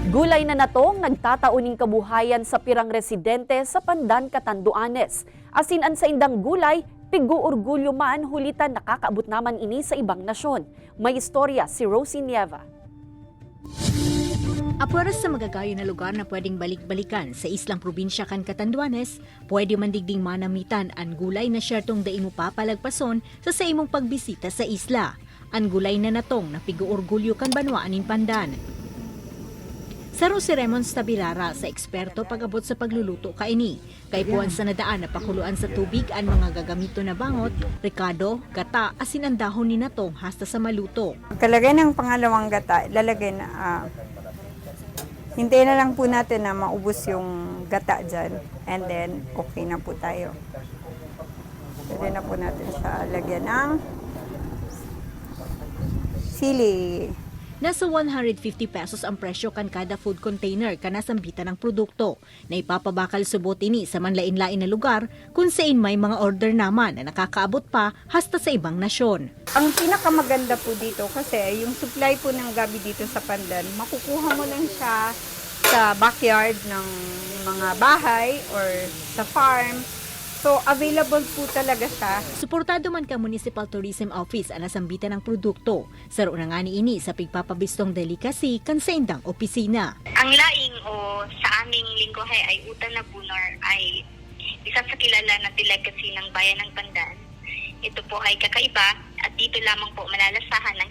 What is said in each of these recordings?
Gulay na natong nagtatauning kabuhayan sa pirang residente sa Pandan, Catanduanes. Asinan sa indang gulay, pigu-orgulyo man hulitan nakakaabot naman ini sa ibang nasyon. May istorya si Rosie Nieva. Apuras sa magagayo na lugar na pwedeng balik-balikan sa islang probinsya kan Catanduanes, pwede man digding manamitan ang gulay na syertong da imo papalagpason sa imong pagbisita sa isla. Ang gulay na natong na pigu-orgulyo kan banwaan in Pandan. Saro si Raymond Stabirara sa eksperto pag-abot sa pagluluto kaini. Kay buwan sa nadaan na pakuluan sa tubig ang mga gagamito na bangot, ricado, gata, asin ang dahon ni natong hasta sa maluto. Kalagay ng pangalawang gata, lalagay na, hintayin na lang po natin na maubos yung gata dyan. And then, okay na po tayo. Pwede na po natin siya lagyan ng sili. Nasa 150 pesos ang presyo kan kada food container kanasambitan ng produkto na ipapabakal subot ini sa manlain-lain na lugar kung saan may mga order naman na nakakaabot pa hasta sa ibang nasyon. Ang pinakamaganda po dito kasi yung supply po ng gabi dito sa Pandan, makukuha mo lang siya sa backyard ng mga bahay or sa farm. So, available po talaga siya. Suportado man ka Municipal Tourism Office ang nasambitan ng produkto. Saro na nga ni ini sa pigpapabistong delicacy kan sa indang opisina. Ang laing o sa aming lingwahe ay Utan na Bunor ay isa sa kilala na delicacy ng bayan ng Pandan. Ito po ay kakaiba at dito lamang po malalasahan ang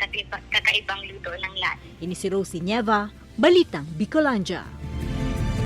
kakaibang luto ng laing. Ini si Rosie Nieva, Balitang Bicolandia.